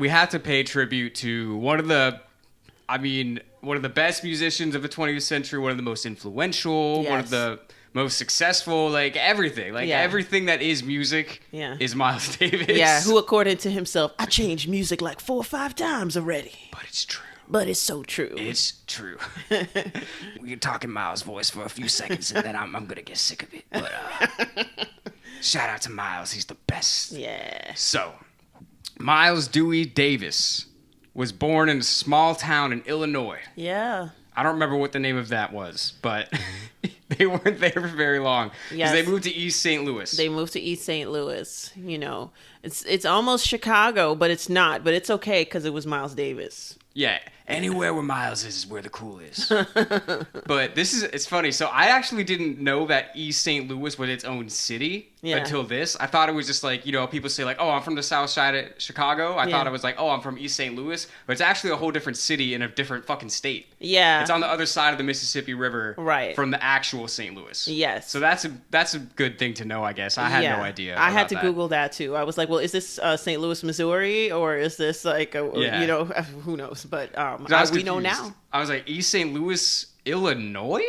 we have to pay tribute to one of the best musicians of the 20th century, one of the most influential, one of the most successful, like everything. Like everything that is music is Miles Davis. Yeah, who according to himself, I changed music like 4 or 5 times already. But it's true. But it's so true. It's true. We can talk in Miles' voice for a few seconds and then I'm going to get sick of it. But shout out to Miles. He's the best. Yeah. So, Miles Dewey Davis was born in a small town in Illinois. Yeah. I don't remember what the name of that was, but they weren't there for very long. Because they moved to East St. Louis. They moved to East St. Louis. You know, it's almost Chicago, but it's not. But it's okay because it was Miles Davis. Yeah, anywhere where Miles is where the cool is. But it's funny. So I actually didn't know that East St. Louis was its own city until this. I thought it was just like, people say like, oh, I'm from the south side of Chicago. I thought it was like, oh, I'm from East St. Louis. But it's actually a whole different city in a different fucking state. Yeah. It's on the other side of the Mississippi River from the actual St. Louis. Yes. So that's a good thing to know, I guess. I had no idea. I had to Google that too. I was like, well, is this St. Louis, Missouri? Or is this like, who knows? But we know now. I was like, East St. Louis, Illinois?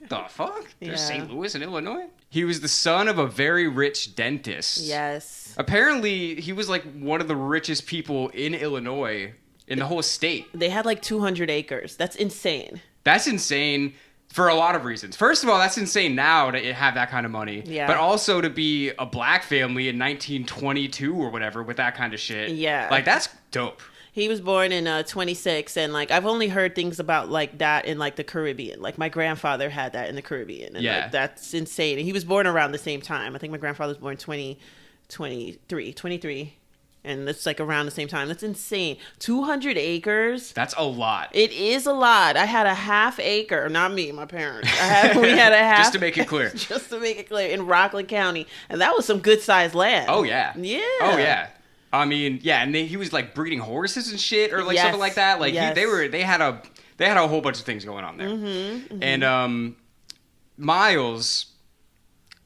The fuck? There's St. Louis in Illinois? He was the son of a very rich dentist. Yes. Apparently, he was like one of the richest people in Illinois in the whole state. They had like 200 acres. That's insane. That's insane for a lot of reasons. First of all, that's insane now to have that kind of money. Yeah. But also to be a black family in 1922 or whatever with that kind of shit. Yeah. Like, that's dope. He was born in 26, and like I've only heard things about like that in like the Caribbean. Like my grandfather had that in the Caribbean, and like, that's insane. And he was born around the same time. I think my grandfather was born 23, and it's like around the same time. That's insane. 200 acres. That's a lot. It is a lot. I had a half acre. Not me, my parents. We had a half. Just to make it clear. Just to make it clear, in Rockland County, and that was some good sized land. Oh yeah. Yeah. Oh yeah. I mean, yeah, and he was like breeding horses and shit, or like something like that. Like they had a whole bunch of things going on there. Mm-hmm, mm-hmm. And Miles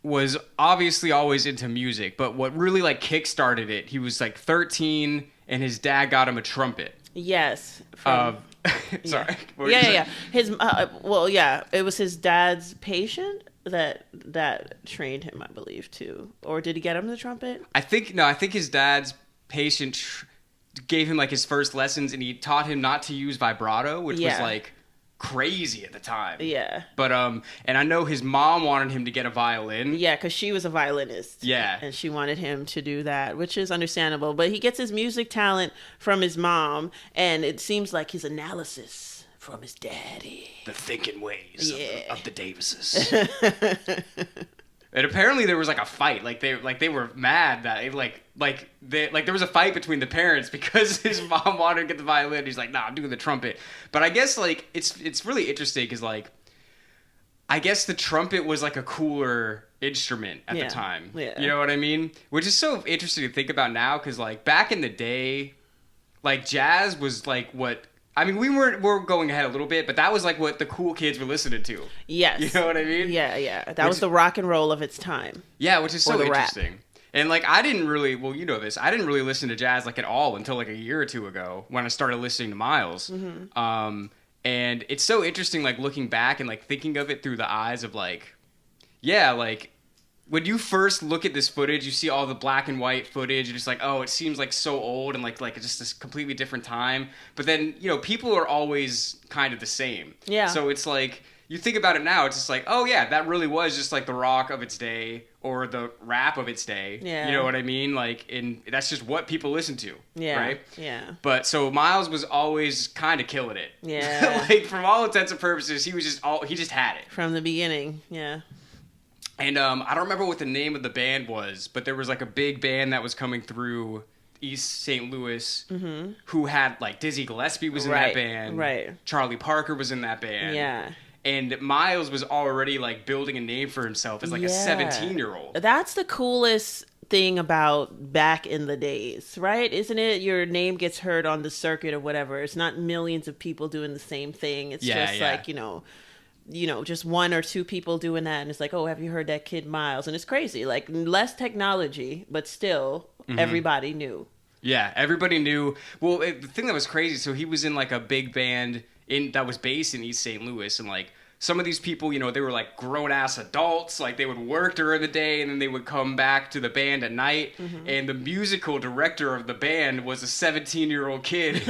was obviously always into music, but what really like kickstarted it, he was like 13, and his dad got him a trumpet. Yes. Sorry. Yeah. His it was his dad's patient that trained him, I believe, too. Or did he get him the trumpet? I think his dad's patient gave him like his first lessons, and he taught him not to use vibrato, which was like crazy at the time. Yeah. But and I know his mom wanted him to get a violin. Yeah, because she was a violinist. Yeah. And she wanted him to do that, which is understandable. But he gets his music talent from his mom, and it seems like his analysis from his daddy. The thinking ways of the Davises. And apparently there was like a fight. Like they were mad that there was a fight between the parents because his mom wanted to get the violin. He's like, nah, I'm doing the trumpet. But I guess like it's really interesting because like I guess the trumpet was like a cooler instrument at the time. Yeah. You know what I mean? Which is so interesting to think about now because like back in the day, like jazz was like what. I mean, we're going ahead a little bit, but that was like what the cool kids were listening to. Yes. You know what I mean? Yeah. That was the rock and roll of its time. Yeah, which is so interesting. Rap. And like, I didn't really listen to jazz like at all until like a year or two ago when I started listening to Miles. Mm-hmm. And it's so interesting, like looking back and like thinking of it through the eyes of like, when you first look at this footage, you see all the black and white footage, and it's like, oh, it seems like so old and like it's just this completely different time. But then, people are always kind of the same. Yeah. So it's like, you think about it now, it's just like, oh yeah, that really was just like the rock of its day or the rap of its day. Yeah. You know what I mean? Like, and that's just what people listen to. Yeah. Right? Yeah. But so Miles was always kind of killing it. Yeah. Like, from all intents and purposes, he just had it. From the beginning. Yeah. And I don't remember what the name of the band was, but there was like a big band that was coming through East St. Louis who had like Dizzy Gillespie was in that band. Right. Charlie Parker was in that band. Yeah. And Miles was already like building a name for himself as like a 17-year-old. That's the coolest thing about back in the days, right? Isn't it? Your name gets heard on the circuit or whatever. It's not millions of people doing the same thing. It's like, just one or two people doing that, and it's like, oh, have you heard that kid Miles? And it's crazy, like less technology, but still everybody knew. Yeah, everybody knew. Well, the thing that was crazy, so he was in like a big band that was based in East St. Louis, and like some of these people, you know, they were like grown ass adults, like they would work during the day and then they would come back to the band at night. And the musical director of the band was a 17-year-old kid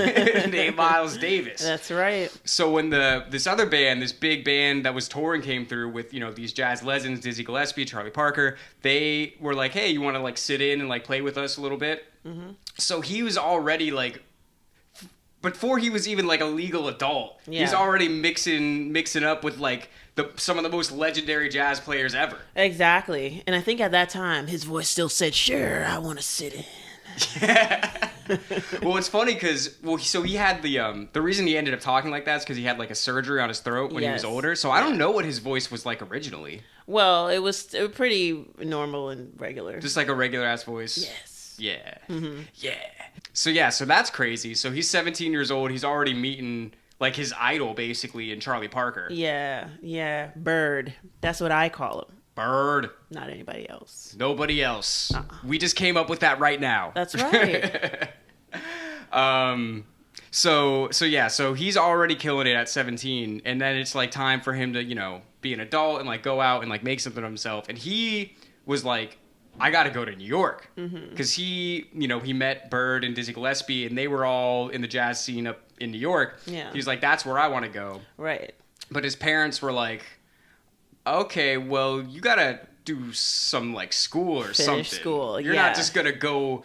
named Miles Davis. That's right. So when this other band, this big band that was touring came through with, you know, these jazz legends, Dizzy Gillespie, Charlie Parker, they were like, hey, you want to like sit in and like play with us a little bit? So he was already like, before he was even like a legal adult, he's already mixing up with like some of the most legendary jazz players ever. Exactly. And I think at that time his voice still said, sure, I want to sit in. Yeah. Well, it's funny because so he had the reason he ended up talking like that is because he had like a surgery on his throat when he was older. So I don't know what his voice was like originally. Well, it was pretty normal and regular. Just like a regular ass voice. Yes. Yeah. Yeah. So that's crazy. So he's 17 years old. He's already meeting like his idol basically in Charlie Parker. Yeah. Bird. That's what I call him. Bird. Not anybody else. Nobody else. We just came up with that right now. That's right. So he's already killing it at 17, and then it's like time for him to, you know, be an adult and like go out and like make something of himself. And he was like, I got to go to New York because he met Bird and Dizzy Gillespie, and they were all in the jazz scene up in New York. Yeah. He's like, that's where I want to go. Right. But his parents were like, okay, well, you got to do some like school or something. School. You're not just going to go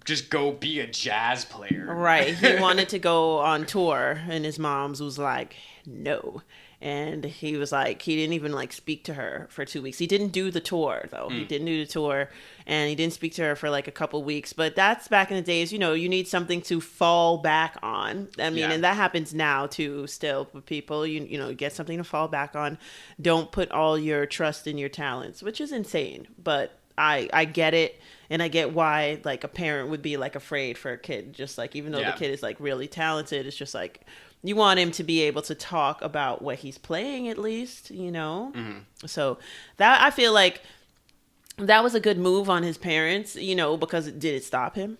just go be a jazz player. Right. He wanted to go on tour, and his mom's was like, no. And he was like, he didn't even like speak to her for 2 weeks. He didn't do the tour though. He didn't do the tour, and he didn't speak to her for like a couple weeks. But that's back in the days, you know, you need something to fall back on. I mean, and that happens now too, still with people, you know, get something to fall back on. Don't put all your trust in your talents, which is insane. But I get it. And I get why like a parent would be like afraid for a kid, just like, even though the kid is like really talented, it's just like, you want him to be able to talk about what he's playing at least, you know? So that, I feel like that was a good move on his parents, you know, because did it stop him?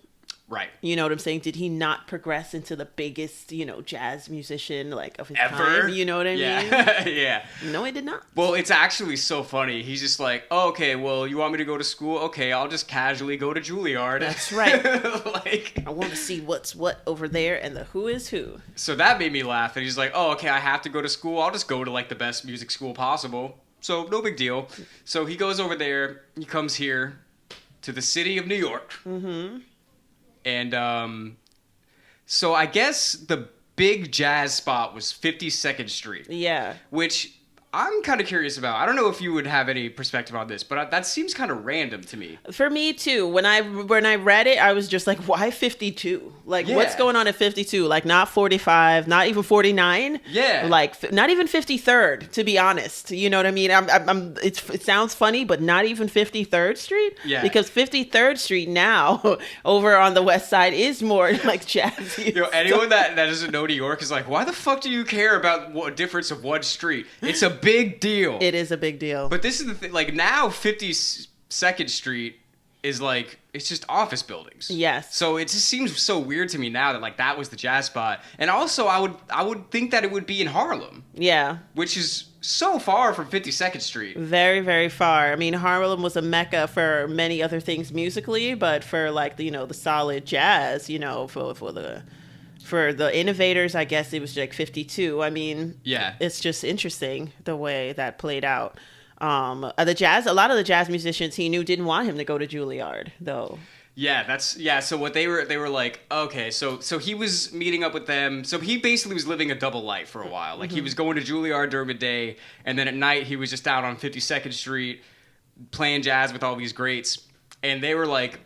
Right. You know what I'm saying? Did he not progress into the biggest, you know, jazz musician like of his ever time? You know what I mean? Yeah. No, he did not. Well, it's actually so funny. He's just like, oh, okay, well, you want me to go to school? Okay, I'll just casually go to Juilliard. That's right. Like, I want to see what's what over there and the who is who. So that made me laugh. And he's like, oh, okay, I have to go to school. I'll just go to like the best music school possible. So no big deal. So he goes over there. He comes here to the city of New York. And so I guess the big jazz spot was 52nd Street. Yeah. Which I'm kind of curious about. I don't know if you would have any perspective on this, but that seems kind of random to me. For me too. When I read it, I was just like, why 52? Like, what's going on at 52? Like, not 45, not even 49. Yeah. Like, not even 53rd, to be honest. You know what I mean? It sounds funny, but not even 53rd Street. Yeah. Because 53rd Street now, over on the west side, is more like jazzy. You know, anyone that doesn't know New York is like, why the fuck do you care about what difference of one street? It's a big deal. It is a big deal. But this is the thing. Like, now 52nd Street is like, it's just office buildings. Yes. So it just seems so weird to me now that like that was the jazz spot. And also I would think that it would be in Harlem. Yeah. Which is so far from 52nd Street. Very, very far. I mean, Harlem was a mecca for many other things musically, but for like the, you know, the solid jazz, you know, for the innovators, I guess it was like 52. I mean, it's just interesting the way that played out. A lot of the jazz musicians he knew didn't want him to go to Juilliard, though. So what they were like, okay, so he was meeting up with them. So he basically was living a double life for a while. Like, he was going to Juilliard during the day, and then at night he was just out on 52nd Street playing jazz with all these greats. And they were like,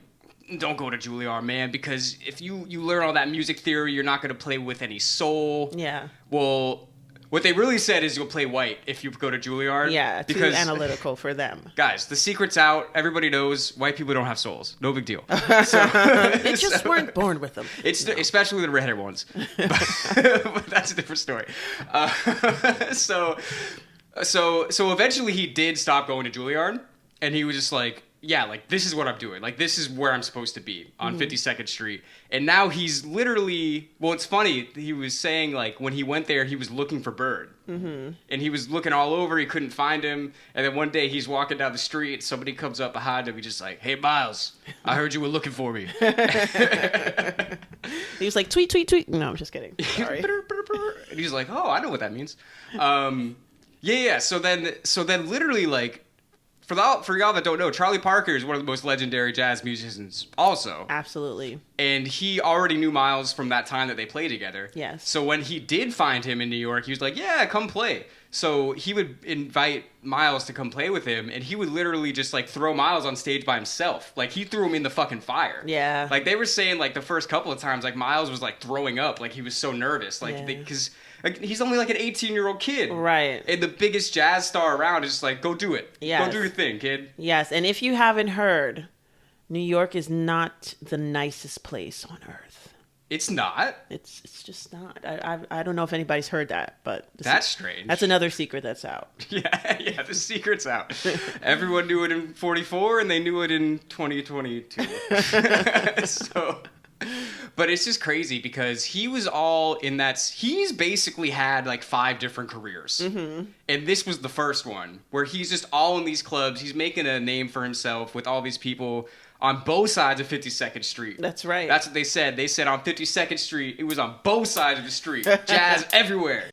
don't go to Juilliard, man, because if you learn all that music theory, you're not going to play with any soul. Yeah. Well, what they really said is you'll play white if you go to Juilliard. Yeah, because, too analytical for them. Guys, the secret's out. Everybody knows white people don't have souls. No big deal. They just weren't born with them. Especially the redheaded ones. But that's a different story. So eventually he did stop going to Juilliard, and he was just like, yeah, like, this is what I'm doing. Like, this is where I'm supposed to be on 52nd Street. And now he's literally, well, it's funny. He was saying, like, when he went there, he was looking for Bird. Mm-hmm. And he was looking all over. He couldn't find him. And then one day he's walking down the street. Somebody comes up behind him. He's just like, hey, Miles, I heard you were looking for me. He was like, tweet, tweet, tweet. No, I'm just kidding. Sorry. And he's like, oh, I know what that means. Yeah. So then literally, like, for y'all that don't know, Charlie Parker is one of the most legendary jazz musicians also. Absolutely. And he already knew Miles from that time that they played together. Yes. So when he did find him in New York, he was like, yeah, come play. So he would invite Miles to come play with him, and he would literally just, like, throw Miles on stage by himself. Like, he threw him in the fucking fire. Yeah. Like, they were saying, like, the first couple of times, like, Miles was, like, throwing up. Like, he was so nervous. Like, because... Like, he's only like an 18-year-old kid. Right. And the biggest jazz star around is just like, go do it. Yes. Go do your thing, kid. Yes. And if you haven't heard, New York is not the nicest place on earth. It's not? It's just not. I don't know if anybody's heard that, but... That's strange. That's another secret that's out. Yeah, the secret's out. Everyone knew it in 44, and they knew it in 2022. So... But it's just crazy because he was all in that... He's basically had like 5 different careers. Mm-hmm. And this was the first one where he's just all in these clubs. He's making a name for himself with all these people on both sides of 52nd Street. That's right. That's what they said. They said on 52nd Street, it was on both sides of the street. Jazz everywhere.